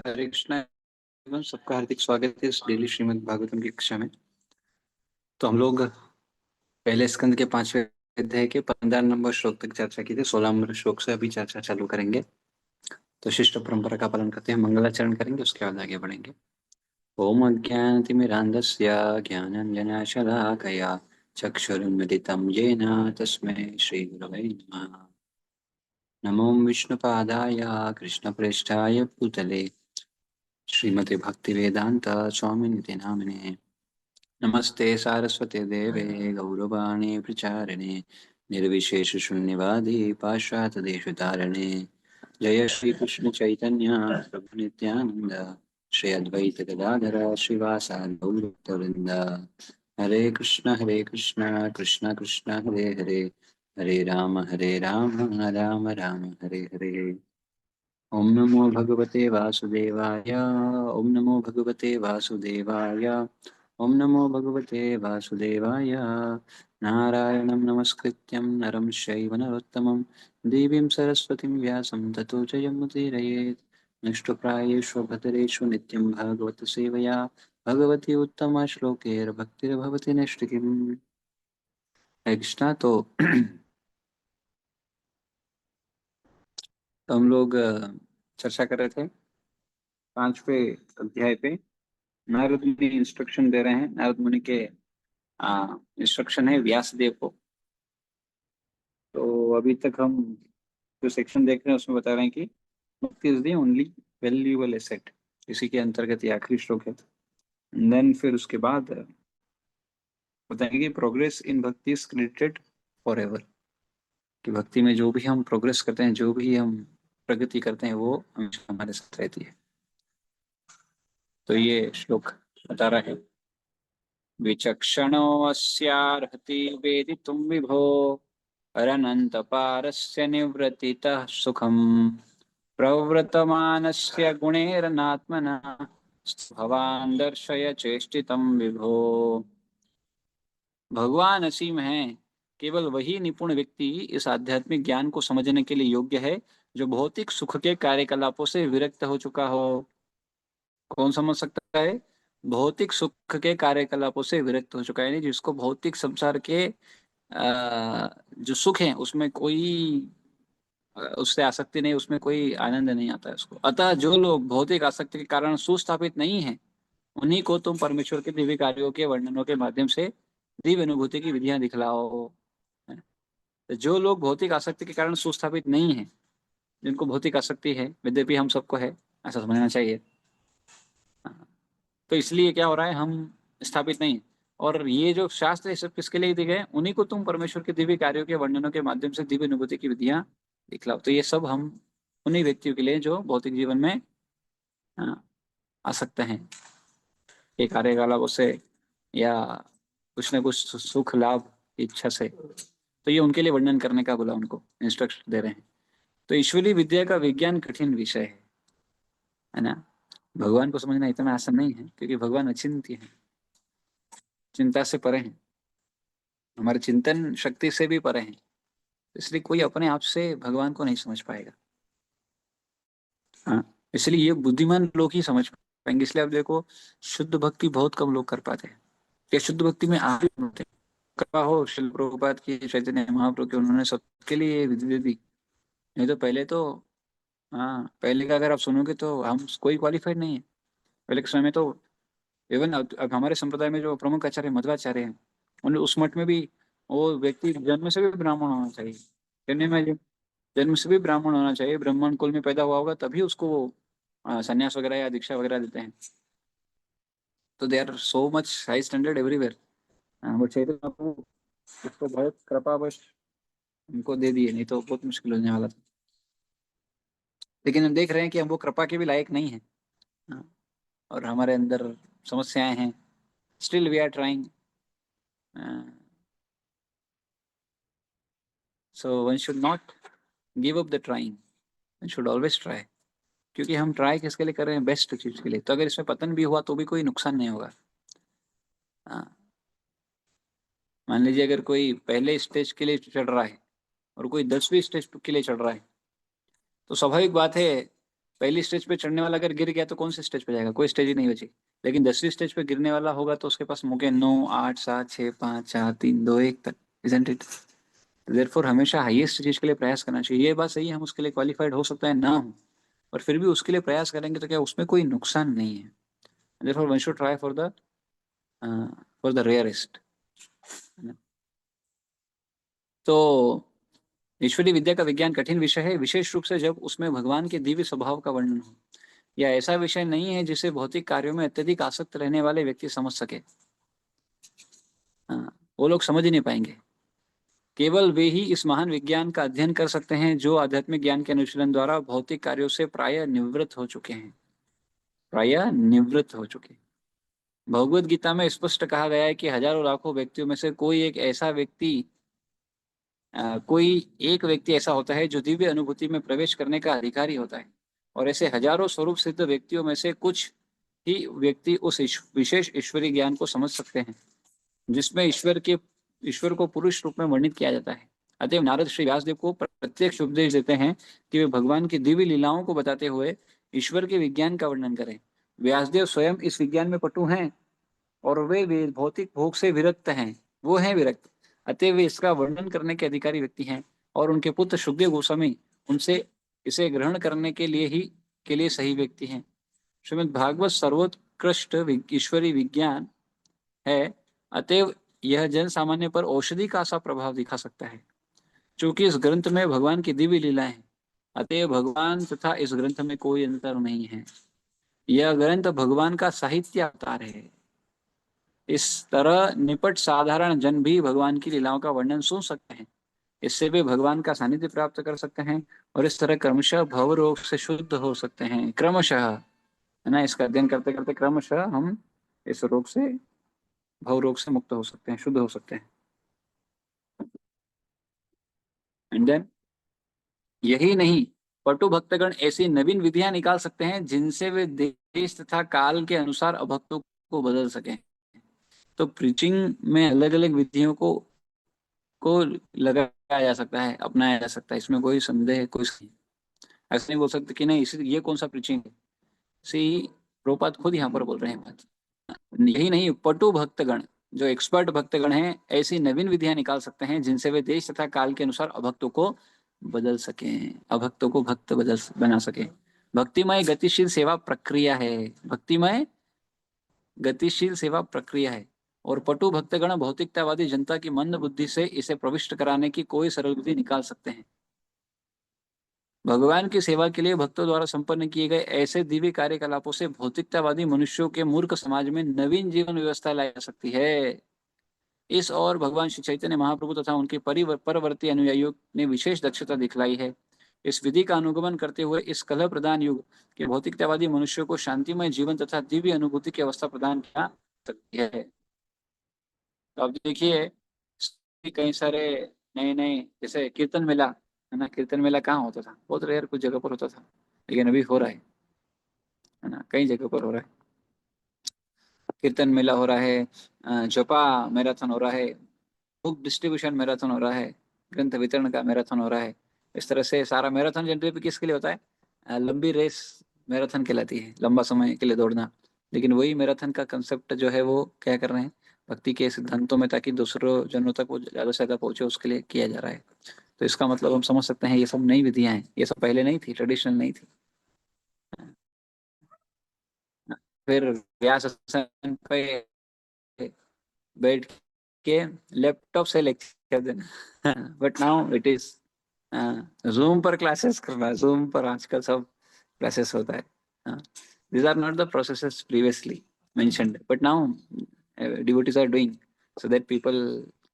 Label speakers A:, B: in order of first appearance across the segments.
A: हरे कृष्णा एवं सबका हार्दिक स्वागत है इस डेली श्रीमद् भागवतम की कक्षा में। तो हम लोग पहले स्कंद के 5वें अध्याय के 15 नंबर श्लोक तक चर्चा की थी। 16 नंबर श्लोक से अभी चर्चा चालू करेंगे। तो शिष्ट परंपरा का पालन करते हैं, मंगलाचरण करेंगे, उसके बाद आगे बढ़ेंगे। ओम अज्ञानतिमिरान्धस्य ज्ञानाञ्जनशलाकया चक्षुरुन्मिलितं येन तस्मै श्रीगुरवे नमः। नमो विष्णुपादाय कृष्णप्रेष्ठाय भूतले श्रीमते भक्तिवेदांत स्वामिनिति नामिने। नमस्ते सारस्वते देवे गौरवाणी प्रचारिणे निर्विशेष शून्यवादी पाश्चात्यदेशतारिणे। जय श्री कृष्ण चैतन्य प्रभु नित्यानंद श्री अद्वैत गदाधर श्रीवासादि गौरवृंद। हरे कृष्ण कृष्ण कृष्ण हरे हरे, हरे राम राम राम हरे हरे। ओम नमो भगवते वासुदेवाय, ओम नमो भगवते वासुदेवाय, ओम नमो भगवते वासुदेवाय। नारायणं नमस्कृत्यं नरं चैव नरोत्तमं देवीं सरस्वतीं व्यासं ततो जयमुदीरयेत्। नष्टप्रायेषु भद्रेषु नित्यं भागवत सेवया भगवती उत्तम श्लोकैर्भक्तिर्भवति नष्टकिम्। कृष्णा। तो हम लोग चर्चा कर रहे थे 5वें अध्याय पे। नारद मुनि इंस्ट्रक्शन दे रहे हैं। नारद मुनि के इंस्ट्रक्शन है व्यासदेव को। तो अभी तक हम जो सेक्शन देख रहे हैं उसमें बता रहे हैं कि भक्ति is the only valuable asset. इसी के अंतर्गत ये आखिरी श्लोक है। देन फिर उसके बाद बताएंगे कि प्रोग्रेस इन भक्ति इज क्रेडिटेड फॉर एवर। कि भक्ति में जो भी हम प्रोग्रेस करते हैं, जो भी हम प्रगति करते हैं, वो हमेशा हमारे साथ रहती है। तो ये श्लोक बता रहा है, विचक्षणोऽस्यार्हति वेदितुं विभो अरनन्तपारस्य निवृत्तितः सुखम् प्रवृतमानस्य गुणैरनात्मना भवान् दर्शय चेष्टितं विभो। भगवान असीम है, केवल वही निपुण व्यक्ति इस आध्यात्मिक ज्ञान को समझने के लिए योग्य है जो भौतिक सुख के कार्यकलापों से विरक्त हो चुका हो। कौन समझ सकता है? भौतिक सुख के कार्यकलापों से विरक्त हो चुका है, यानी जिसको भौतिक संसार के जो सुख है उसमें कोई उससे आसक्ति नहीं, उसमें कोई आनंद नहीं आता है उसको। अतः जो लोग भौतिक आसक्ति के कारण सुस्थापित नहीं है, उन्हीं को तुम परमेश्वर के दिव्य कार्यों के वर्णनों के माध्यम से दिव्य अनुभूति की विधियां दिखलाओ। तो जो लोग भौतिक आसक्ति के कारण सुस्थापित नहीं है, जिनको भौतिक आसक्ति है, यद्यपि हम सबको है, ऐसा समझना चाहिए। तो इसलिए क्या हो रहा है, हम स्थापित नहीं। और ये जो शास्त्र है सब किसके लिए दिए गए? उन्हीं को तुम परमेश्वर के दिव्य कार्यों के वर्णनों के माध्यम से दिव्य अनुभूति की विधियां दिखलाओ। तो ये सब हम उन्हीं व्यक्तियों के लिए जो भौतिक जीवन में आ सकते हैं, ये कार्यकलापों से या कुछ न कुछ सुख लाभ की इच्छा से। तो ये उनके लिए वर्णन करने का बोला, उनको इंस्ट्रक्शन दे रहे हैं। तो ईश्वरीय विद्या का विज्ञान कठिन विषय है ना। भगवान को समझना इतना आसान नहीं है, क्योंकि भगवान अचिंत्य है, चिंता से परे हैं, हमारे चिंतन शक्ति से भी परे हैं। इसलिए कोई अपने आप से भगवान को नहीं समझ पाएगा। हाँ, इसलिए ये बुद्धिमान लोग ही समझ पाएंगे। इसलिए आप देखो, शुद्ध भक्ति बहुत कम लोग कर पाते हैं। ये शुद्ध भक्ति में आप भी होते हैं। कृपा हो शिल प्रभुपाद की, चैतन्य महाप्रभु की, उन्होंने सबके लिए विधि दे दी। नहीं तो पहले तो, हाँ, पहले का अगर आप सुनोगे तो हम कोई क्वालिफाइड नहीं है। पहले के समय में तो इवन अब हमारे संप्रदाय में जो प्रमुख आचार्य मध्वाचार्य हैं, उन उस मठ में भी वो व्यक्ति जन्म से भी ब्राह्मण होना चाहिए। जन्म में जन्म से भी ब्राह्मण होना चाहिए, ब्राह्मण कुल में पैदा हुआ होगा, तभी उसको वो संन्यास वगैरह या दीक्षा वगैरह देते हैं। तो they are so much high standard everywhere. But Chaitanya Mahaprabhu उसको बहुत कृपावश उनको दे दिए, नहीं तो बहुत मुश्किल होने वाला था। लेकिन हम देख रहे हैं कि हम वो कृपा के भी लायक नहीं है। हाँ, और हमारे अंदर समस्याएं हैं। Still we are trying. So one should not give up the trying, one should always try. क्योंकि हम ट्राई किसके लिए कर रहे हैं? बेस्ट चीज के लिए। तो अगर इसमें पतन भी हुआ तो भी कोई नुकसान नहीं होगा। हाँ, मान लीजिए अगर कोई पहले स्टेज के लिए चढ़ रहा है और कोई 10वीं स्टेज के लिए चढ़ रहा है, तो स्वाभाविक बात है पहली स्टेज पे चढ़ने वाला अगर गिर गया तो कौन सी स्टेज पे जाएगा? कोई स्टेज ही नहीं बची। लेकिन 10वीं स्टेज पे गिरने वाला होगा तो उसके पास मौके 9, 8, 7, 6, 5, 4, 3, 2, 1 तक, इजंट इट? देयरफॉर हमेशा हाईएस्ट चीज के लिए प्रयास करना चाहिए। ये बात सही है, हम उसके लिए क्वालिफाइड हो सकता है ना हो, पर फिर भी उसके लिए प्रयास करेंगे तो क्या उसमें कोई नुकसान नहीं है। Therefore one should try for the rarest. तो ईश्वरीय विद्या का विज्ञान कठिन विषय है, विशेष रूप से जब उसमें भगवान के दिव्य स्वभाव का वर्णन हो। यह ऐसा विषय नहीं है जिसे भौतिक कार्यों में अत्यधिक आसक्त रहने वाले व्यक्ति समझ सके। वो लोग समझ ही नहीं पाएंगे। केवल वे ही इस महान विज्ञान का अध्ययन कर सकते हैं जो आध्यात्मिक ज्ञान के अनुशीलन द्वारा भौतिक कार्यों से प्रायः निवृत्त हो चुके हैं। प्रायः निवृत्त हो चुके। भगवद गीता में स्पष्ट कहा गया है कि हजारों लाखों व्यक्तियों में से कोई एक व्यक्ति ऐसा होता है जो दिव्य अनुभूति में प्रवेश करने का अधिकारी होता है, और ऐसे हजारों स्वरूप सिद्ध व्यक्तियों में से कुछ ही व्यक्ति उस विशेष ईश्वरीय ज्ञान को समझ सकते हैं जिसमें ईश्वर को पुरुष रूप में वर्णित किया जाता है। अतएव नारद श्री व्यासदेव को प्रत्यक्ष उपदेश देते हैं कि वे भगवान की दिव्य लीलाओं को बताते हुए ईश्वर के विज्ञान का वर्णन करें। व्यासदेव स्वयं इस विज्ञान में पटु हैं और वे भौतिक भोग से विरक्त हैं, वो हैं विरक्त। अतः वे इसका वर्णन करने के अधिकारी व्यक्ति हैं, और उनके पुत्र सुखदेव गोस्वामी उनसे इसे ग्रहण करने के लिए सही व्यक्ति हैं। श्रीमद् भागवत सर्वोत्कृष्ट ईश्वरीय विज्ञान है, अतएव यह जन सामान्य पर औषधि का सा प्रभाव दिखा सकता है। चूंकि इस ग्रंथ में भगवान की दिव्य लीलाएं हैं, अतएव भगवान तथा इस ग्रंथ में कोई अंतर नहीं है। यह ग्रंथ भगवान का साहित्य अवतार है। इस तरह निपट साधारण जन भी भगवान की लीलाओं का वर्णन सुन सकते हैं। इससे वे भगवान का सानिध्य प्राप्त कर सकते हैं और इस तरह क्रमशः भव रोग से शुद्ध हो सकते हैं। क्रमशः, है ना, इसका अध्ययन करते करते क्रमशः हम इस रोग से, भव रोग से मुक्त हो सकते हैं, शुद्ध हो सकते हैं। एंड देन यही नहीं, पटु भक्तगण ऐसी नवीन विधियां निकाल सकते हैं जिनसे वे देश तथा काल के अनुसार अभक्तों को बदल सकें। तो प्रीचिंग में अलग अलग विधियों को लगाया जा सकता है, अपनाया जा सकता है, इसमें कोई संदेह, कोई ऐसा नहीं बोल सकते कि नहीं इसी ये कौन सा प्रीचिंग है। सी प्रोपात खुद यहाँ पर बोल रहे हैं बात। यही नहीं, पटु भक्तगण, जो एक्सपर्ट भक्तगण हैं, ऐसी नवीन विधियां निकाल सकते हैं जिनसे वे देश तथा काल के अनुसार अभक्तों को बदल सकें, अभक्तों को भक्त बना सके। भक्तिमय गतिशील सेवा प्रक्रिया है, भक्तिमय गतिशील सेवा प्रक्रिया है, और पटु भक्तगण भौतिकतावादी जनता की मंद बुद्धि से इसे प्रविष्ट कराने की कोई सरल विधि निकाल सकते हैं। भगवान की सेवा के लिए भक्तों द्वारा संपन्न किए गए ऐसे दिव्य कार्यकलापों से भौतिकतावादी मनुष्यों के मूर्ख समाज में नवीन जीवन व्यवस्था लाई जा सकती है। इस और भगवान श्री चैतन्य महाप्रभु तथा उनके परवर्ती अनुयायियों ने विशेष दक्षता दिखलाई है। इस विधि का अनुगमन करते हुए इस कलह प्रदान युग के भौतिकतावादी मनुष्यों को शांतिमय जीवन तथा दिव्य अनुभूति की अवस्था प्रदान किया सकती है। तो अब देखिए, कई सारे नए नए, जैसे कीर्तन मेला, है ना, कीर्तन मेला कहाँ होता था? बहुत रेयर कुछ जगह पर होता था, लेकिन अभी हो रहा है ना, कई जगह पर हो रहा है। कीर्तन मेला हो रहा है, जपा मैराथन हो रहा है, बुक डिस्ट्रीब्यूशन मैराथन हो रहा है, ग्रंथ वितरण का मैराथन हो रहा है। इस तरह से सारा मैराथन जनरली किसके लिए होता है? लंबी रेस मैराथन कहलाती है, लंबा समय के लिए दौड़ना। लेकिन वही मैराथन का कंसेप्ट जो है वो क्या कर रहे हैं, भक्ति के सिद्धांतों में, ताकि दूसरों जनों तक वो ज्यादा से ज्यादा पहुंचे, उसके लिए किया जा रहा है। तो इसका मतलब हम समझ सकते हैं ये सब नई विधियां हैं, ये सब पहले नहीं थी, ट्रेडिशनल नहीं थी। फिर व्यास आसन पे बैठ के लैपटॉप से लेक्चर देना but now it is zoom पर क्लासेस करना, जूम पर आजकल सब क्लासेस होता है। these are not the processes previously mentioned, but now devotees are doing so that people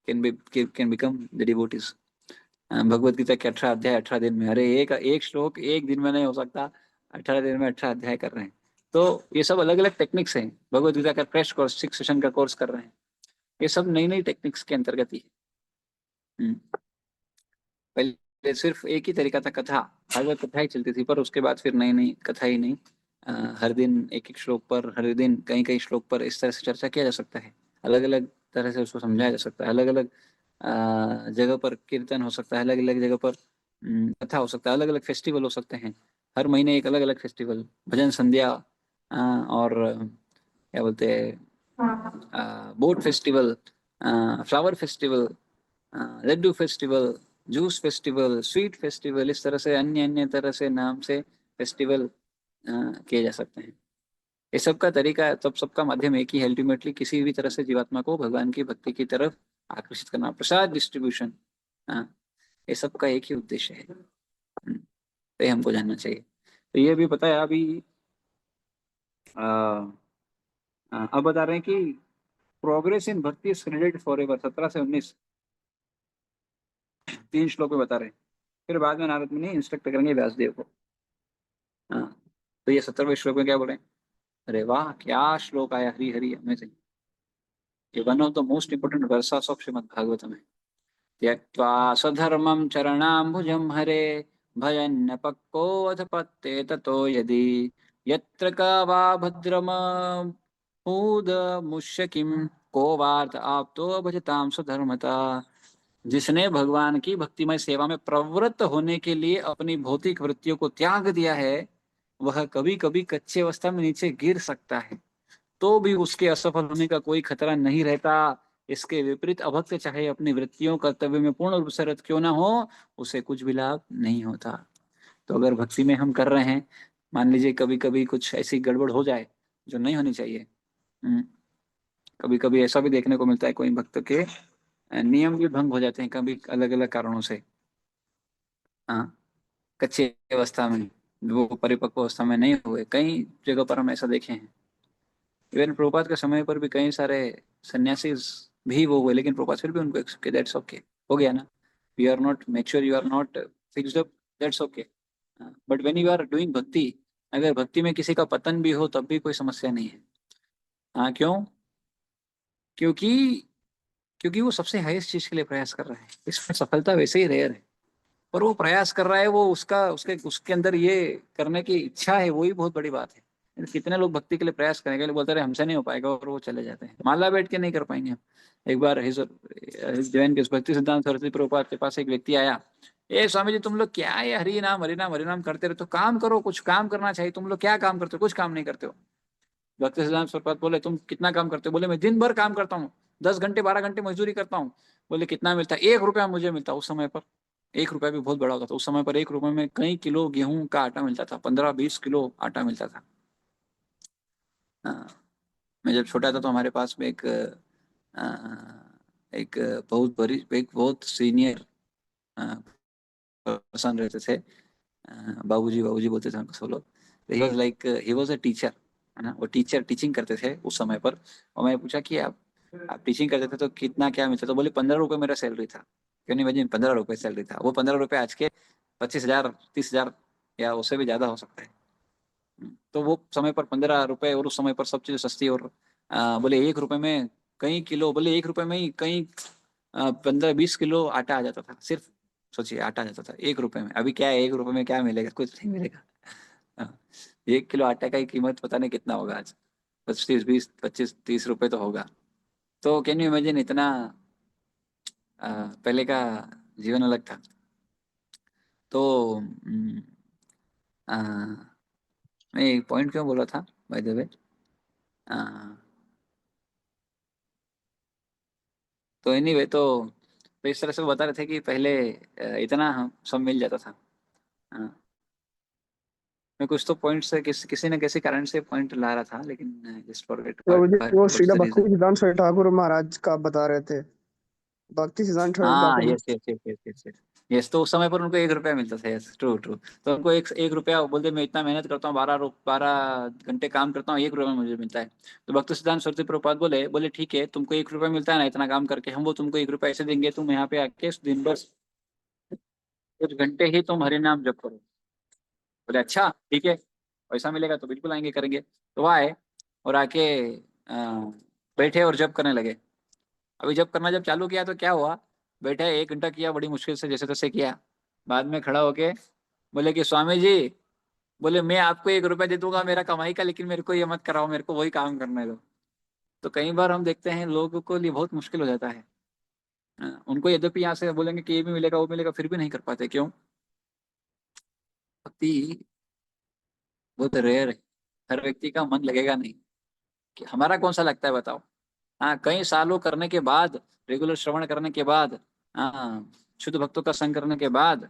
A: can become the devotees. Bhagavad Gita के 18 अध्याय 18 दिन में, अरे एक एक श्लोक एक दिन में नहीं हो सकता, 18 दिन में 18 अध्याय कर रहे हैं। तो ये सब अलग अलग टेक्निक्स हैं। भगवत गीता का क्रैश कोर्स 6 सेशन का कोर्स कर रहे हैं, ये सब नई नई टेक्निक्स के अंतर्गत ही है। पहले सिर्फ एक ही तरीका था, कथा, भागवत कथा ही चलती थी, पर उसके बाद फिर नई नई कथा ही नहीं, हर दिन एक एक श्लोक पर, हर दिन कई कई श्लोक पर इस तरह से चर्चा किया जा सकता है, अलग अलग तरह से उसको समझाया जा सकता है, अलग अलग जगह पर कीर्तन हो सकता है, अलग अलग जगह पर कथा हो सकता है, अलग अलग फेस्टिवल हो सकते हैं, हर महीने एक अलग अलग फेस्टिवल, भजन संध्या, और क्या बोलते हैं, boat festival, flower festival, laddu festival, juice festival, sweet festival, इस तरह से अन्य अन्य तरह से नाम से फेस्टिवल किए जा सकते हैं। ये सब का तरीका, तब सबका माध्यम एक ही है, अल्टीमेटली किसी भी तरह से जीवात्मा को भगवान की भक्ति की तरफ आकर्षित करना, प्रसाद डिस्ट्रीब्यूशन। हाँ, ये सब का एक ही उद्देश्य है। तो ये हमको जानना चाहिए। तो ये भी पता है अभी, अब बता रहे हैं कि प्रोग्रेस इन भक्ति इज क्रेडिटेड फॉर एवर, 17 से 19, 3 श्लोक में बता रहे हैं। फिर बाद में नारद मुनि इंस्ट्रक्ट करेंगे व्यासदेव को। हाँ, तो ये 17वें श्लोक में क्या बोले? अरे वाह, क्या श्लोक आया, हरी हरी अमेजिंग। ये one of the most important versus of Shrimad Bhagavatam है। त्यक्त्वा स्वधर्मं चरणाम्बुजं हरे, भयन्न पक्को अधपत्ते ततो यदि, यत्र का वा भद्रमूद किम, को वार्थ आप्तो भजताम स्वधर्मता। जिसने भगवान की भक्तिमय सेवा में प्रवृत्त होने के लिए अपनी भौतिक वृत्तियों को त्याग दिया है, वह कभी कभी कच्चे अवस्था में नीचे गिर सकता है, तो भी उसके असफल होने का कोई खतरा नहीं रहता। इसके विपरीत अभक्त चाहे अपनी वृत्तियों कर्तव्य में पूर्ण रूप से रत क्यों ना हो, उसे कुछ भी लाभ नहीं होता। तो अगर भक्ति में हम कर रहे हैं, मान लीजिए कभी कभी कुछ ऐसी गड़बड़ हो जाए जो नहीं होनी चाहिए। कभी कभी ऐसा भी देखने को मिलता है, कोई भक्त के नियम भी भंग हो जाते हैं कभी अलग अलग कारणों से। हाँ, कच्ची अवस्था में, वो परिपक्व अवस्था में नहीं हुए, कई जगह पर हम ऐसा देखे हैं। इवन प्रभुपाद के समय पर भी कई सारे सन्यासी भी वो हुए, लेकिन प्रभुपाद फिर भी उनको एक्सेप्ट, दैट्स ओके, हो गया ना, you are not mature, you are not fixed up, that's okay. But when you are doing bhakti, अगर भक्ति में किसी का पतन भी हो तब भी कोई समस्या नहीं है। हाँ, क्यों? क्योंकि क्योंकि वो सबसे हाईएस्ट चीज के लिए प्रयास कर रहा है, इसमें सफलता वैसे ही रेयर है, पर वो प्रयास कर रहा है, वो उसका उसके उसके अंदर ये करने की इच्छा है, वही बहुत बड़ी बात है। कितने लोग भक्ति के लिए प्रयास करने के लिए बोलते रहे हमसे नहीं हो पाएगा, और वो चले जाते हैं, माला बैठ के नहीं कर पाएंगे हम। एक बार जैन के भक्ति सिद्धांत सरस्वती प्रभुपाद के पास एक व्यक्ति आया, ए स्वामी जी, तुम लोग क्या है हरि नाम हरि नाम हरि नाम करते रहे, तो काम करो, कुछ काम करना चाहिए, तुम लोग क्या काम करते हो, कुछ काम नहीं करते हो। भक्ति सिद्धांत प्रभुपाद बोले, तुम कितना काम करते हो? बोले, मैं दिन भर काम करता हूँ, 10 घंटे 12 घंटे मजदूरी करता हूँ। बोले, कितना मिलता है? 1 रुपया मुझे मिलता। उस समय पर 1 रुपया भी बहुत बड़ा होता था। उस समय पर 1 रुपये में कई किलो गेहूं का आटा मिलता था, 15-20 किलो आटा मिलता था। हाँ, मैं जब छोटा था तो हमारे पास में एक बहुत बड़ी, एक बहुत सीनियर पर्सन रहते थे। बाबूजी बाबूजी बोलते थे हमको सब लोग। ही was like, he was a teacher, है ना, वो टीचर टीचिंग करते थे उस समय पर। और मैं पूछा कि आप टीचिंग करते थे तो कितना क्या मिलता? तो बोले 15 रुपए मेरा सैलरी था। क्यों नहीं भाई, 15 रुपए सैलरी था। वो 15 रुपए आज के 25,000 30,000 या उससे भी ज्यादा हो सकता है। तो वो समय पर 15 रुपए, और उस समय पर सब चीजें सस्ती, और बोले 1 रुपए में कई किलो, बोले 1 रुपए में ही कई 15-20 किलो आटा आ जाता था सिर्फ। सोचिए, आटा आ जाता था 1 रुपए में। अभी क्या है, 1 रुपए में क्या मिलेगा? कुछ नहीं मिलेगा। हाँ, 1 किलो आटा का ही कीमत पता नहीं कितना होगा आज, 25 20 25 30 रुपए तो होगा। तो कैन यू इमेजिन, इतना पहले का जीवन अलग था। तो आ, मैं एक पॉइंट क्यों बोला था, बाय द वे? तो एनीवे, तो इस तरह से वो बता रहे थे कि पहले इतना हम सब मिल जाता था। हाँ, मैं कुछ तो पॉइंट से किसी न किसी कारण से पॉइंट ला रहा था, लेकिन जस्ट फॉरगेट
B: वो
A: व्हाट इज
B: श्रीला
A: द
B: भक्ति
A: रीजन।
B: सिद्धांत साई ठाकुर महाराज का बता रहे थे। भक्ति सिद्धांत साई
A: हाँ,
B: Thakur.
A: Yes yes yes yes yes yes. Yes, तो उस समय पर उनको 1 रुपया मिलता था। Yes, true true. तो उनको एक रुपया बोलते, मैं इतना मेहनत करता हूँ, 12 घंटे काम करता हूँ, 1 रुपया मुझे मिलता है। तो भक्ति सिद्धांत सरस्वती प्रभुपाद बोले, ठीक है, तुमको 1 रुपया मिलता है ना इतना काम करके, हम वो तुमको 1 रुपया ऐसे देंगे, तुम यहाँ पे आके दिन भर कुछ घंटे ही तुम हरि नाम जप करो। बोले, अच्छा ठीक है, पैसा मिलेगा तो बिल्कुल आएंगे, करेंगे। तो वो आए और आके बैठे और जब करने लगे। अभी जब करना जब चालू किया तो क्या हुआ, बैठे 1 घंटा किया, बड़ी मुश्किल से जैसे तैसे किया। बाद में खड़ा होके बोले कि स्वामी जी, बोले, मैं आपको 1 रुपया दे दूंगा मेरा कमाई का, लेकिन मेरे को ये मत कराओ, मेरे को वही काम करने दो। तो कई बार हम देखते हैं लोगों को लिए बहुत मुश्किल हो जाता है। उनको यद्यपि यहाँ से बोलेंगे कि ये भी मिलेगा वो मिलेगा, फिर भी नहीं कर पाते। क्यों? भक्ति बहुत रेयर है। हर व्यक्ति का मन लगेगा नहीं। कि हमारा कौन सा लगता है बताओ। हाँ, कई सालों करने के बाद, रेगुलर श्रवण करने के बाद, हाँ, शुद्ध भक्तों का संग करने के बाद,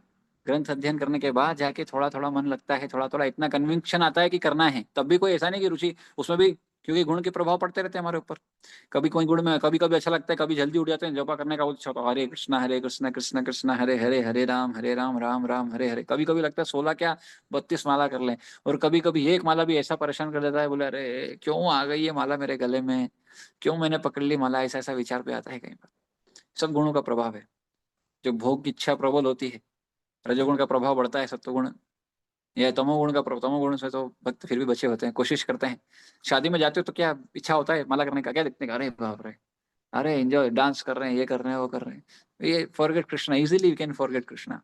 A: ग्रंथ अध्ययन करने के बाद जाके थोड़ा थोड़ा मन लगता है, थोड़ा थोड़ा इतना कन्विक्शन आता है कि करना है। तब भी कोई ऐसा नहीं कि रुचि उसमें भी, क्योंकि गुण के प्रभाव पड़ते रहते हैं हमारे ऊपर। कभी कोई गुण में कभी कभी अच्छा लगता है, कभी जल्दी उठ जाते हैं, जपा करने का इच्छा होता है, हरे कृष्णा कृष्णा कृष्णा हरे हरे, हरे राम राम राम हरे हरे। कभी कभी लगता है 16 क्या 32 माला कर लें। और कभी कभी एक माला भी ऐसा परेशान कर देता है, बोले अरे क्यों आ गई ये माला मेरे गले में, क्यों मैंने पकड़ ली माला, ऐसा ऐसा विचार पे आता है कहीं पर। सब गुणों का प्रभाव है। जो भोग की इच्छा प्रबल होती है, रजोगुण का प्रभाव बढ़ता है, सत्वगुण या तमोगुण का प्रभाव, तमोगुण से तो भक्त फिर भी बचे होते हैं, कोशिश करते हैं। शादी में जाते हो तो क्या इच्छा होता है माला करने का, क्या देखते हैं, अरे बाप रे, अरे एंजॉय, डांस कर रहे हैं, ये कर रहे हैं, वो कर रहे हैं। ये forget Krishna, easily you can forget Krishna.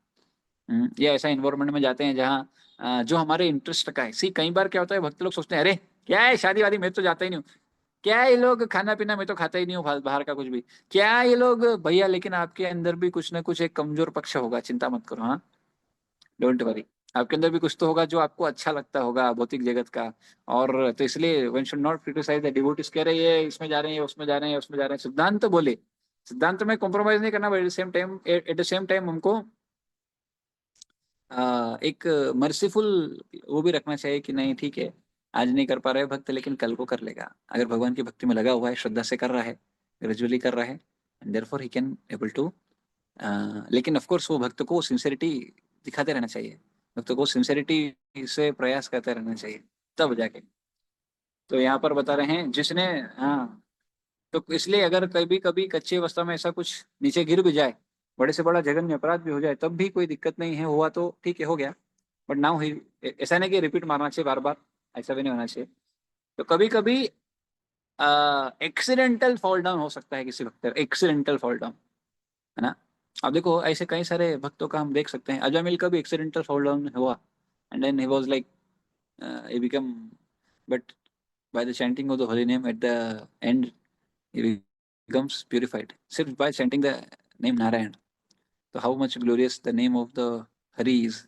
A: ये ऐसा इन्वायरमेंट में जाते हैं जहाँ जो हमारे इंटरेस्ट का है। सी कई बार क्या होता है, भक्त लोग सोचते हैं अरे क्या है शादी वादी, मैं तो जाता ही नहीं हूँ। क्या ये लोग खाना पीना, मैं तो खाता ही नहीं हूँ बाहर का कुछ भी। क्या ये लोग भैया, लेकिन आपके अंदर भी कुछ ना कुछ एक कमजोर पक्ष होगा, चिंता मत करो, हाँ, डोंट वरी। आपके अंदर भी कुछ तो होगा जो आपको अच्छा लगता होगा भौतिक जगत का। और तो इसलिए one should not criticise the devotees, कह रहे हैं ये इसमें जा रहे हैं, उसमें जा रहे हैं, उसमें जा रहे हैं, सिद्धांत तो बोले, सिद्धांत में कॉम्प्रोमाइज नहीं करना, but at the same time हमको एक मर्सीफुल वो भी रखना चाहिए कि नहीं ठीक है, आज नहीं कर पा रहे भक्त, लेकिन कल को कर लेगा। अगर भगवान की भक्ति में लगा हुआ है, श्रद्धा से कर रहा है, ग्रेजुअली कर रहा है, and therefore he can able to. लेकिन ऑफ कोर्स वो भक्त को सिंसेरिटी दिखाते रहना चाहिए, भक्त को सिंसेरिटी से प्रयास करते रहना चाहिए, तब जाके। तो यहाँ पर बता रहे हैं जिसने, हाँ, तो इसलिए अगर कभी कभी कच्ची अवस्था में ऐसा कुछ नीचे गिर भी जाए, बड़े से बड़ा जघन्य अपराध भी हो जाए, तब भी कोई दिक्कत नहीं है, हुआ तो ठीक है, हो गया। बट नाउ ही, ऐसा नहीं कि रिपीट मारना चाहिए बार बार, ऐसा भी नहीं होना चाहिए। तो कभी कभी एक्सीडेंटल फॉल डाउन हो सकता है किसी भक्त, एक्सीडेंटल फॉल डाउन, है ना। अब देखो ऐसे कई सारे भक्तों का हम देख सकते हैं, अजामिल का भी एक्सीडेंटल फॉल डाउन हुआ, and then he was like, he become, but by the chanting of the holy name at the end, he becomes purified, सिर्फ by chanting the name Narayan. So how much glorious the name of the Hari is.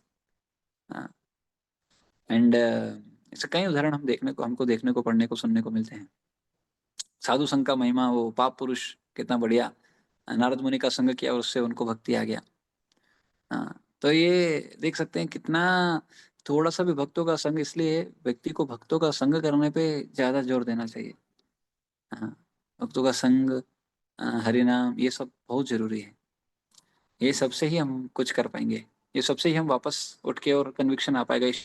A: And ऐसे कई उदाहरण हम देखने को, हमको देखने को, पढ़ने को, सुनने को मिलते हैं। साधु संघ का महिमा, वो पाप पुरुष कितना बढ़िया, नारद मुनि का संग किया और उससे उनको भक्ति आ गया। हाँ, तो ये देख सकते हैं कितना, थोड़ा सा भी भक्तों का संग, इसलिए व्यक्ति को भक्तों का संग करने पे ज्यादा जोर देना चाहिए। हाँ, भक्तों का संग, हरि नाम, ये सब बहुत जरूरी है। ये सबसे ही हम कुछ कर पाएंगे, ये सबसे ही हम वापस उठ के और कन्विक्शन आ पाएगा। इस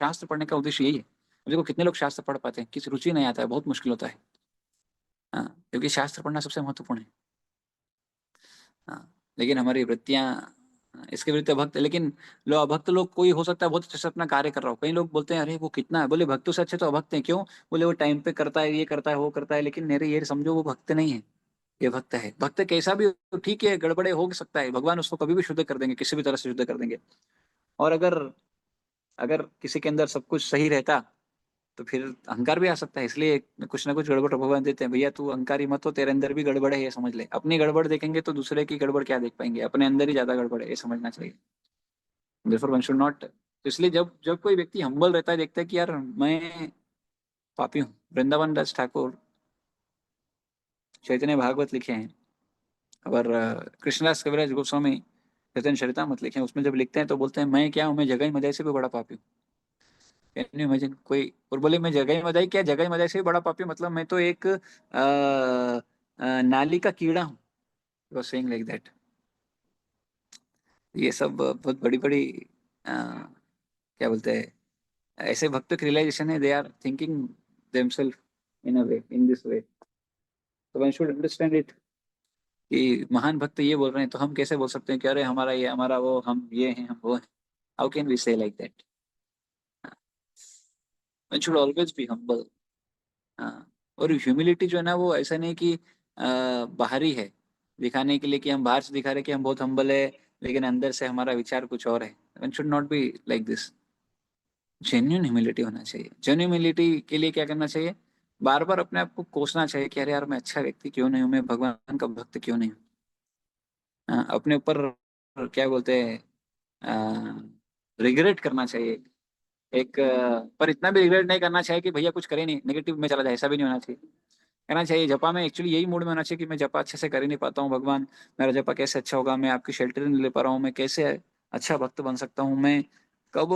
A: शास्त्र पढ़ने का उद्देश्य यही है। अब देखो कितने लोग शास्त्र पढ़ पाते हैं, किसी रुचि नहीं आता है, बहुत मुश्किल होता है। हाँ, क्योंकि शास्त्र पढ़ना सबसे महत्वपूर्ण है। हाँ, लेकिन हमारी वृत्तियां इसके विरुद्ध भक्त, लेकिन लो अभक्त लोग, कोई हो सकता है बहुत अच्छे से अपना कार्य कर रहा हो, कई लोग बोलते हैं अरे वो कितना है, बोले भक्तों से अच्छे तो अभक्त हैं, क्यों, बोले वो टाइम पे करता है, ये करता है, वो करता है, लेकिन मेरे ये समझो वो भक्त नहीं है, ये भक्त है। भक्त कैसा भी हो, ठीक है, गड़बड़े हो सकता है, भगवान उसको कभी भी शुद्ध कर देंगे, किसी भी तरह से शुद्ध कर देंगे। और अगर अगर किसी के अंदर सब कुछ सही रहता, तो फिर अहंकार भी आ सकता है, इसलिए कुछ ना कुछ गड़बड़ भगवान देते हैं, भैया तू अहंकारी मत हो, तेरे अंदर भी गड़बड़ है ये समझ ले। अपनी गड़बड़ देखेंगे तो दूसरे की गड़बड़ क्या देख पाएंगे, अपने अंदर ही ज्यादा गड़बड़ है, ये समझना चाहिए। Therefore one should not, तो इसलिए जब जब कोई व्यक्ति हम्बल रहता है, देखता है कि यार मैं पापी हूँ। वृंदावन दास ठाकुर चैतन्य भागवत लिखे हैं, और कृष्णदास कविराज गोस्वामी चैतन्य चरितामृत लिखे हैं, उसमें जब लिखते हैं तो बोलते हैं मैं क्या हूँ, मैं जगह मदाई से भी बड़ा पापी हूँ। कैन यू इमेजिन, कोई और बोले मैं जगह मदाई, क्या जगह मदाई से भी बड़ा पापी, मतलब मैं तो एक नाली का कीड़ा हूँ, वाज सेइंग लाइक दैट। ये सब बहुत बड़ी बड़ी क्या बोलते हैं, ऐसे भक्तों की रियलाइजेशन है, they are thinking themselves in a way, in this way. तो वन शुड अंडरस्टैंड इट, कि महान भक्त ये बोल रहे हैं तो हम कैसे बोल सकते हैं कि अरे हमारा ये, हमारा वो, हम ये हैं, हम वो हैं। हाउ कैन वी से like that. One should always be humble. हाँ, और ह्यूमिलिटी जो है ना, वो ऐसा नहीं कि बाहरी है, दिखाने के लिए, कि हम बाहर से दिखा रहे कि हम बहुत हम्बल है, लेकिन अंदर से हमारा विचार कुछ और है। One should not be like this. Genuine humility होना चाहिए। जेन्यून ह्यूमिलिटी के लिए क्या करना चाहिए, बार बार अपने आप को कोसना चाहिए कि अरे यार मैं अच्छा व्यक्ति क्यों नहीं हूँ, मैं भगवान का भक्त क्यों नहीं हूँ। अपने ऊपर क्या बोलते हैं, रिग्रेट करना चाहिए, एक पर इतना भी रिग्रेट नहीं करना चाहिए कि भैया कुछ करे नहीं, नेगेटिव में चला जाए, ऐसा भी नहीं होना चाहिए। कहना चाहिए जपा में एक्चुअली यही मूड में होना चाहिए कि मैं जपा अच्छे से कर ही नहीं पाता हूँ, भगवान मेरा जपा कैसे अच्छा होगा, मैं आपकी शेल्टर नहीं ले पा रहा हूँ, मैं कैसे अच्छा भक्त बन सकता हूँ, मैं कब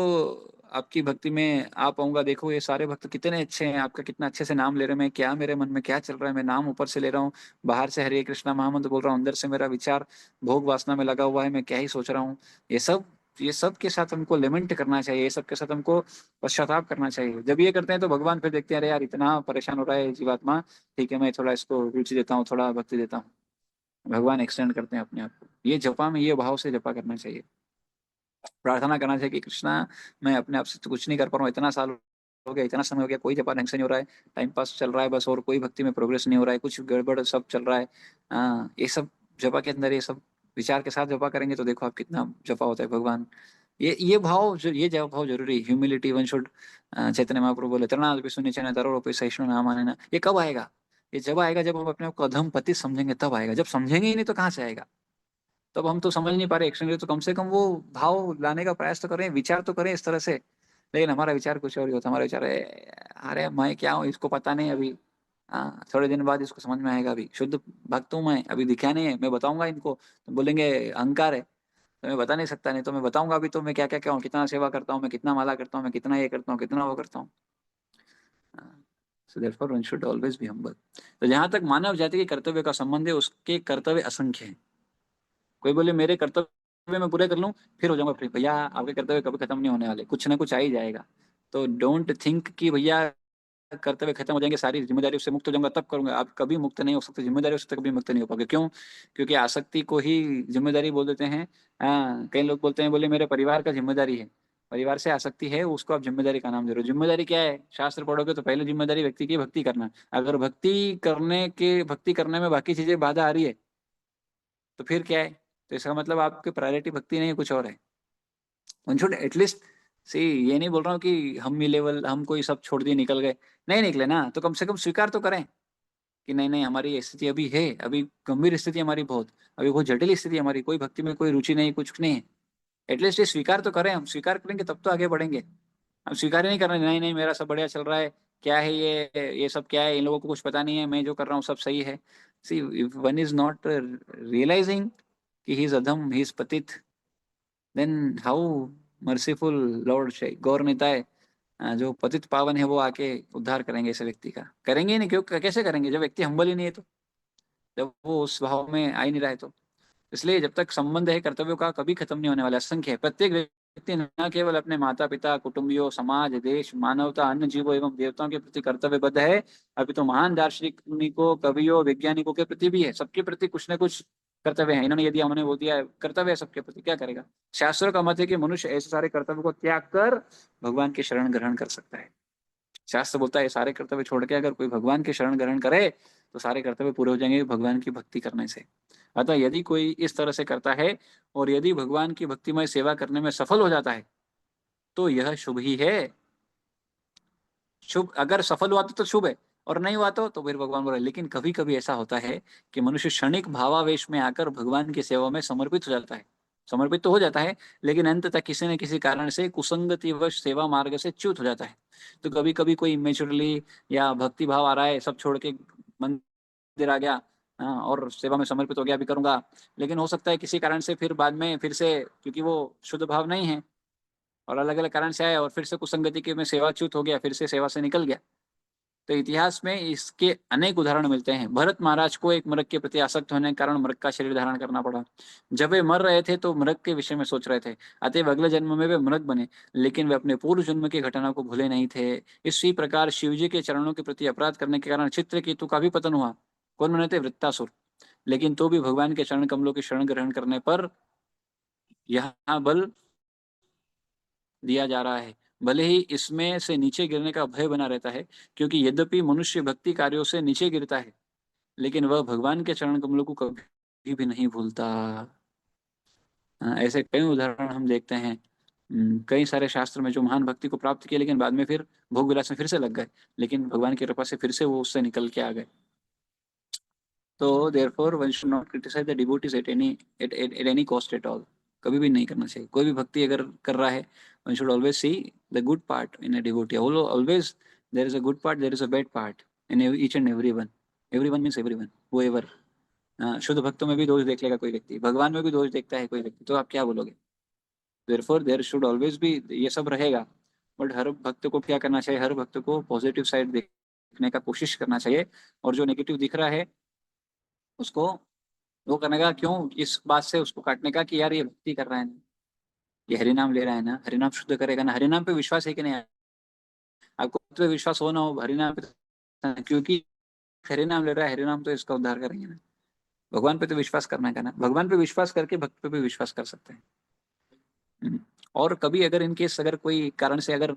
A: आपकी भक्ति में आ पाऊंगा। देखो ये सारे भक्त कितने अच्छे हैं, आपका कितना अच्छे से नाम ले रहे हैं, मैं क्या मेरे मन में क्या चल रहा है, मैं नाम ऊपर से ले रहा हूँ, बाहर से हरे कृष्णा महामंत्र बोल रहा हूँ, अंदर से मेरा विचार भोग वासना में लगा हुआ है, मैं क्या ही सोच रहा हूँ। ये सब के साथ हमको लेमेंट करना चाहिए, ये सब के साथ हमको पश्चाताप करना चाहिए। जब ये करते हैं तो भगवान फिर देखते हैं, अरे यार इतना परेशान हो रहा है जीवात्मा, ठीक है मैं थोड़ा इसको रुचि देता हूँ, थोड़ा भक्ति देता हूँ। भगवान एक्सटेंड करते हैं अपने आप को। ये जपा में ये भाव से जपा करना चाहिए, प्रार्थना करना चाहिए कि कृष्णा मैं अपने आप से तो कुछ नहीं कर पा रहा हूँ, इतना साल हो गया, इतना समय हो गया, कोई जपा ढंग से नहीं हो रहा है, टाइम पास चल रहा है बस, और कोई भक्ति में प्रोग्रेस नहीं हो रहा है, कुछ गड़बड़ सब चल रहा है। हाँ ये सब जपा के अंदर, ये सब विचार के साथ जपा करेंगे तो देखो आप कितना जपा होता है भगवान। ये जप भाव जरूरी, humility one should. Chaitanya Mahaprabhu बोले तृणाल विष्णु निचय तरोपि सहिष्णु नाम मानेना, ये कब आएगा? ये जब आएगा जब हम अपने आप को अधम पति समझेंगे, तब आएगा। जब समझेंगे ही नहीं तो कहाँ से आएगा? तब हम तो समझ नहीं पा रहे एक्शन, तो कम से कम वो भाव लाने का प्रयास तो करें, विचार तो करें इस तरह से। लेकिन हमारा विचार कुछ और ही होता है, हमारा विचार है अरे मैं क्या हूँ, इसको पता नहीं अभी, हाँ थोड़े दिन बाद इसको समझ में आएगा, अभी शुद्ध भक्त हूँ मैं, अभी दिखा नहीं है, मैं बताऊंगा इनको तो बोलेंगे अहंकार है, तो मैं बता नहीं सकता, नहीं तो मैं बताऊंगा अभी तो मैं क्या क्या क्या हूँ, कितना सेवा करता हूँ मैं, कितना माला करता हूँ मैं, कितना ये करता हूँ, कितना वो करता हूँ। So therefore one should always be humble. तो जहां तक मानव जाति के कर्तव्य का संबंध है, उसके कर्तव्य असंख्य हैं। कोई बोले मेरे कर्तव्य मैं पूरे कर लूं फिर हो जाऊंगा फ्री, भैया आपके कर्तव्य कभी खत्म नहीं होने वाले, कुछ ना कुछ आ ही जाएगा। तो डोंट थिंक कि भैया कर्तव्य खत्म हो जाएंगे, सारी जिम्मेदारी से मुक्त हो जाऊंगा तब करूंगा। आप कभी मुक्त नहीं हो सकते, जिम्मेदारियों से कभी मुक्त नहीं हो पाओगे। क्यों? क्योंकि आसक्ति को ही जिम्मेदारी बोल देते हैं। हाँ कई लोग बोलते हैं, बोले मेरे परिवार का जिम्मेदारी है, परिवार से आसक्ति है उसको आप जिम्मेदारी का नाम दे रहे हो। जिम्मेदारी क्या है? शास्त्र पढ़ोगे तो पहले जिम्मेदारी व्यक्ति की भक्ति करना। अगर भक्ति करने में बाकी चीजें बाधा आ रही है तो फिर क्या है? तो इसका मतलब आपकी प्रायोरिटी भक्ति नहीं है, कुछ और है। वन शुड एटलीस्ट सी, ये नहीं बोल रहा हूँ कि हम ही लेवल, हम कोई सब छोड़ दिए निकल गए, नहीं निकले ना, तो कम से कम स्वीकार तो करें कि नहीं नहीं हमारी स्थिति अभी है, अभी गंभीर स्थिति हमारी बहुत, अभी बहुत जटिल स्थिति हमारी, कोई भक्ति में कोई रुचि नहीं, कुछ नहीं है। एटलीस्ट ये स्वीकार तो करें, हम स्वीकार करेंगे तब तो आगे बढ़ेंगे। हम स्वीकार ही नहीं कर रहे, नहीं नहीं मेरा सब बढ़िया चल रहा है, क्या है ये सब क्या है, इन लोगों को कुछ पता नहीं है, मैं जो कर रहा हूँ सब सही है। See if one is not realising कि ही इज अधम, ही इज पतित, then how merciful Lord Gaur Nitai, जो पतित पावन है वो आके उद्धार करेंगे ऐसे व्यक्ति का? करेंगे ही नहीं, क्यों कैसे करेंगे जब व्यक्ति हम्बल ही नहीं है तो, जब वो उस भाव में आ ही नहीं रहा है तो। इसलिए जब तक संबंध है कर्तव्यों का कभी खत्म नहीं होने वाला, असंख्य है। प्रत्येक व्यक्ति न केवल अपने माता पिता, कुटुंबियों, समाज, देश, मानवता, अन्य जीवों एवं देवताओं के प्रति कर्तव्यबद्ध है, अभी तो महान दार्शनिकों, कवियों, वैज्ञानिकों के प्रति भी है। सबके प्रति कुछ न कुछ कर्तव्य है, इन्होंने यदि हमने वो दिया है कर्तव्य है सबके प्रति, क्या करेगा? शास्त्रों का मत है कि मनुष्य ऐसे सारे कर्तव्य को त्याग कर भगवान की शरण ग्रहण कर सकता है। शास्त्र बोलता है सारे कर्तव्य छोड़ के अगर कोई भगवान की शरण ग्रहण करे तो सारे कर्तव्य पूरे हो जाएंगे भगवान की भक्ति करने से। अतः यदि कोई इस तरह से करता है और यदि भगवान की भक्तिमय सेवा करने में सफल हो जाता है तो यह शुभ ही है। शुभ, अगर सफल हुआ तो शुभ है, और नहीं हुआ तो फिर भगवान बोले। लेकिन कभी कभी ऐसा होता है कि मनुष्य क्षणिक भावावेश में आकर भगवान की सेवा में समर्पित हो जाता है, समर्पित तो हो जाता है, लेकिन अंततः किसी न किसी कारण से कुसंगतिवश सेवा मार्ग से च्युत हो जाता है। तो कभी कभी कोई इमेचुरली या भक्ति भाव आ रहा है, सब छोड़ के मंदिर आ गया, हाँ, और सेवा में समर्पित हो गया, भी करूंगा, लेकिन हो सकता है किसी कारण से फिर बाद में फिर से, क्योंकि वो शुद्ध भाव नहीं है और अलग अलग कारण से आया और फिर से कुसंगति के में सेवाच्युत हो गया, फिर से सेवा से निकल गया। तो इतिहास में इसके अनेक उदाहरण मिलते हैं। भरत महाराज को एक मृग के प्रति आसक्त होने के कारण मृग का शरीर धारण करना पड़ा। जब वे मर रहे थे तो मृग के विषय में सोच रहे थे, अतएव अगले जन्म में वे मृग बने, लेकिन वे अपने पूर्व जन्म की घटना को भूले नहीं थे। इसी प्रकार शिवजी के चरणों के प्रति अपराध करने के कारण चित्रकेतु का भी पतन हुआ। कौन बने थे? वृत्तासुर। लेकिन तो भी भगवान के चरण कमलों की शरण ग्रहण करने पर यहाँ बल दिया जा रहा है। भले ही इसमें से नीचे गिरने का भय बना रहता है, क्योंकि यद्यपि मनुष्य भक्ति कार्यों से नीचे गिरता है लेकिन वह भगवान के चरण कमलों को कभी भी नहीं भूलता। ऐसे कई उदाहरण हम देखते हैं। कई सारे शास्त्र में जो महान भक्ति को प्राप्त किए लेकिन बाद में फिर भोग विलास में फिर से लग गए, लेकिन भगवान की कृपा से फिर से वो उससे निकल के आ गए। तो therefore one should not criticise the devotees at any cost at all. कभी भी नहीं करना चाहिए। कोई भी भक्ति अगर कर रहा है one should always see the good part in a devotee. Always there is a good part, there is a bad part in each and everyone. Everyone means everyone, whoever. शुद्ध भक्तों में भी दोष देख लेगा कोई व्यक्ति, भगवान में भी दोष देखता है कोई व्यक्ति, तो आप क्या बोलोगे? Therefore there should always be, ये सब रहेगा, बट हर भक्त को क्या करना चाहिए? हर भक्त को पॉजिटिव साइड देखने का कोशिश करना चाहिए, और जो नेगेटिव दिख रहा है उसको वो करने का, क्यों इस बात से उसको काटने का कि यार ये भक्ति कर रहा है ना, ये हरिनाम ले रहा है ना, हरिनाम शुद्ध करेगा ना, हरिनाम पे विश्वास है कि नहीं? आपको पे विश्वास हो ना हो, हरिनाम पे क्योंकि हरिनाम ले रहा है, हरिनाम तो इसका उद्धार करेंगे ना। भगवान पे तो विश्वास करना का ना, भगवान पे विश्वास करके भक्त पे भी विश्वास कर सकते हैं। और कभी अगर इन केस अगर कोई कारण से अगर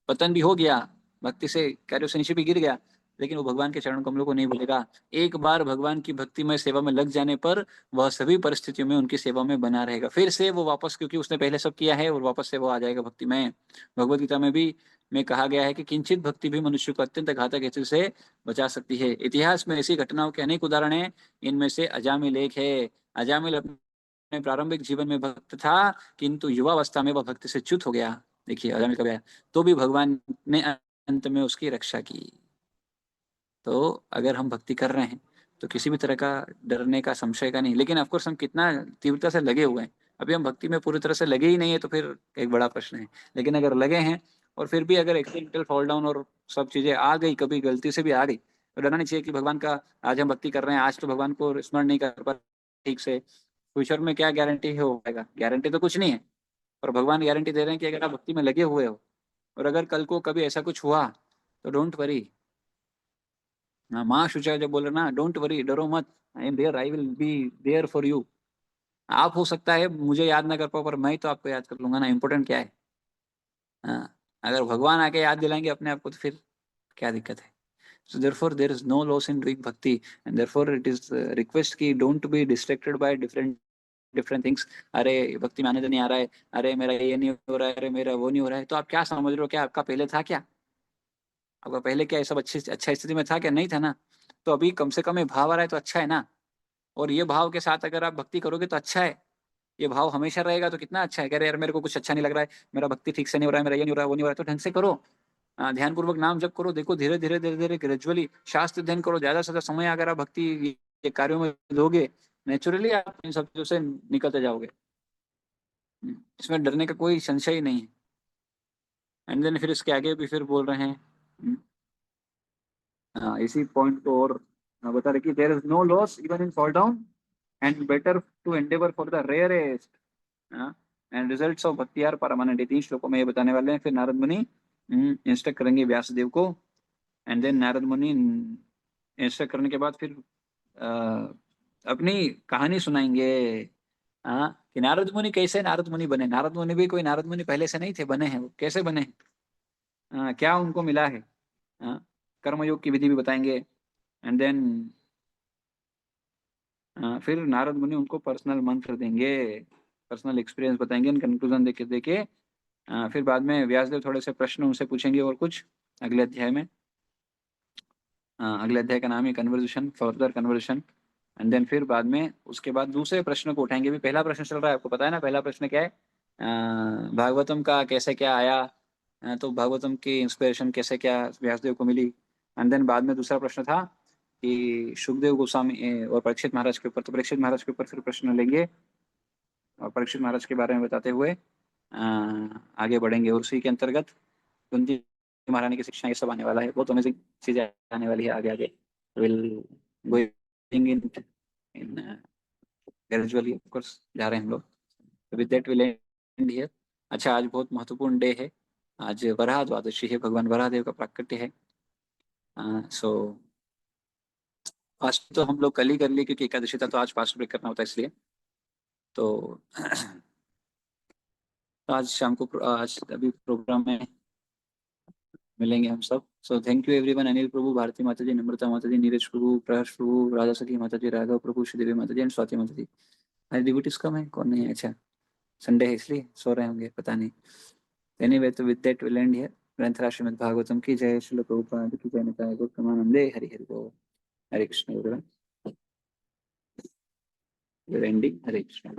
A: पतन भी हो गया, भक्ति से कार्यों से नीचे भी गिर गया, लेकिन वो भगवान के चरण कमलों को नहीं भूलेगा। एक बार भगवान की भक्तिमय सेवा में लग जाने पर वह सभी परिस्थितियों में उनकी सेवा में बना रहेगा। फिर से वो वापस, क्योंकि उसने पहले सब किया है, और वापस से वो आ जाएगा भक्ति में। भगवत गीता में भी में कहा गया है कि किंचित भक्ति भी मनुष्य को अत्यंत घातक हेतु से बचा सकती है। इतिहास में ऐसी घटनाओं के अनेक उदाहरण हैं। इनमें से अजामिल एक है। अजामिल अपने प्रारंभिक जीवन में भक्त था, किंतु युवावस्था में वह भक्ति से च्युत हो गया। देखिए अजामिल कब आया, तो भी भगवान ने अंत में उसकी रक्षा की। तो अगर हम भक्ति कर रहे हैं तो किसी भी तरह का डरने का, संशय का नहीं। लेकिन ऑफकोर्स हम कितना तीव्रता से लगे हुए हैं। अभी हम भक्ति में पूरी तरह से लगे ही नहीं है तो फिर एक बड़ा प्रश्न है। लेकिन अगर लगे हैं और फिर भी अगर एक्सीडेंटल फॉल डाउन और सब चीजें आ गई, कभी गलती से भी आ गई, तो डरना नहीं चाहिए कि भगवान का, आज हम भक्ति कर रहे हैं, आज तो भगवान को स्मरण नहीं कर पा ठीक से, फ्यूचर में क्या गारंटी है हो पाएगा? गारंटी तो कुछ नहीं है। और भगवान गारंटी दे रहे हैं कि अगर आप भक्ति में लगे हुए हो और अगर कल को कभी ऐसा कुछ हुआ तो डोंट वरी। माँ शुचा जब बोल रहे ना, डोंट वरी, डरो मत, I am there, I will be there for you. आप हो सकता है मुझे याद ना कर पाओ, पर मैं तो आपको याद कर लूंगा ना। इंपॉर्टेंट क्या है? अगर भगवान आके याद दिलाएंगे अपने आप को तो फिर क्या दिक्कत है? So therefore there is no loss in doing bhakti, and therefore it is request कि don't be distracted by different things। अरे भक्ति में आनंद नहीं आ रहा है, अरे मेरा ये नहीं हो रहा है, अरे मेरा वो नहीं हो रहा है, तो आप क्या समझ रहे हो? क्या आपका पहले था क्या? आपका पहले क्या ये सब अच्छा स्थिति में था क्या? नहीं था ना। तो अभी कम से कम ये भाव आ रहा है तो अच्छा है ना। और ये भाव के साथ अगर आप भक्ति करोगे तो अच्छा है। ये भाव हमेशा रहेगा तो कितना अच्छा है। कह रहे यार मेरे को कुछ अच्छा नहीं लग रहा है, मेरा भक्ति ठीक से नहीं हो रहा है, मेरा ये नहीं हो रहा है, वो नहीं हो रहा है, तो ढंग से करो। ध्यान पूर्वक नाम जप करो। देखो धीरे धीरे धीरे धीरे ग्रेजुअली शास्त्र अध्ययन करो। ज्यादा से ज्यादा समय अगर आप भक्ति ये कार्यों में दोगे, नेचुरली आप इन सब चीजों से निकलते जाओगे। इसमें डरने का कोई संशय ही नहीं है। एंड देन फिर इसके आगे भी फिर बोल रहे हैं, इसी पॉइंट को और बता रहे कि there is no loss even in fall down and better to endeavour for the rarest and results of bhakti are permanent. 3 श्लोकों में ये बताने वाले हैं। फिर नारद मुनि इंस्ट्रक्ट करेंगे व्यासदेव को। एंड देन नारद मुनि इंस्ट्रक्ट करने के बाद फिर अपनी कहानी सुनाएंगे। हाँ, कि नारद मुनि कैसे नारद मुनि बने। नारद मुनि भी कोई नारद मुनि पहले से नहीं थे, बने हैं। वो कैसे बने हैं, क्या उनको मिला है। कर्मयोग की विधि भी बताएंगे। एंड देन फिर नारद मुनि उनको पर्सनल मंत्र देंगे, पर्सनल एक्सपीरियंस बताएंगे, कंक्लूजन देके देके फिर बाद में व्यासदेव थोड़े से प्रश्न उनसे पूछेंगे और कुछ अगले अध्याय में। अगले अध्याय का नाम है conversation, further conversation. And then फिर बाद में उसके बाद दूसरे प्रश्न को उठाएंगे। भी पहला प्रश्न चल रहा है, आपको पता है ना पहला प्रश्न क्या है? भागवतम का कैसे क्या आया, तो भागवतम की इंस्पिरेशन कैसे क्या व्यासदेव को मिली। एंड देन बाद में दूसरा प्रश्न था कि सुखदेव गोस्वामी और परीक्षित महाराज के ऊपर। तो परीक्षित महाराज के ऊपर फिर प्रश्न लेंगे और परीक्षित महाराज के बारे में बताते हुए आगे बढ़ेंगे। और उसी के अंतर्गत कुंती महारानी की शिक्षा, ये सब आने वाला है। बहुत अमेजिंग चीजें आने वाली है आगे आगे। Will going in gradually, of course जा रहे हैं हम लोग। With that will end here. अच्छा, आज बहुत महत्वपूर्ण डे है। आज वराह द्वादशी है, भगवान वराह देव का प्राकट्य है। सो फास्ट तो हम लोग कल ही कर लिए, क्योंकि एकादशी था तो आज फास्ट ब्रेक करना होता है इसलिए। तो आज शाम को आज अभी प्रोग्राम में मिलेंगे हम सब। So thank you everyone. Anil Prabhu, Bharati Mata ji, नम्रता माता जी, नीरज प्रभु, प्रकाश प्रभु, राजा सखी माता जी, राघव प्रभु, श्रीदेवी माता जी एंड स्वाति माता जी। आज डिवोटीज कम है, कौन नहीं है? अच्छा, संडे है इसलिए सो रहे होंगे, पता नहीं। एनीवे, तो with that will end here. Granthraj Shrimad Bhagavatam की जय, श्रील प्रभुपाद की जय, निताय गौर प्रेमानंदे, हरि हरि बोल। Hare Krishna everyone. We're ending. Hare Krishna.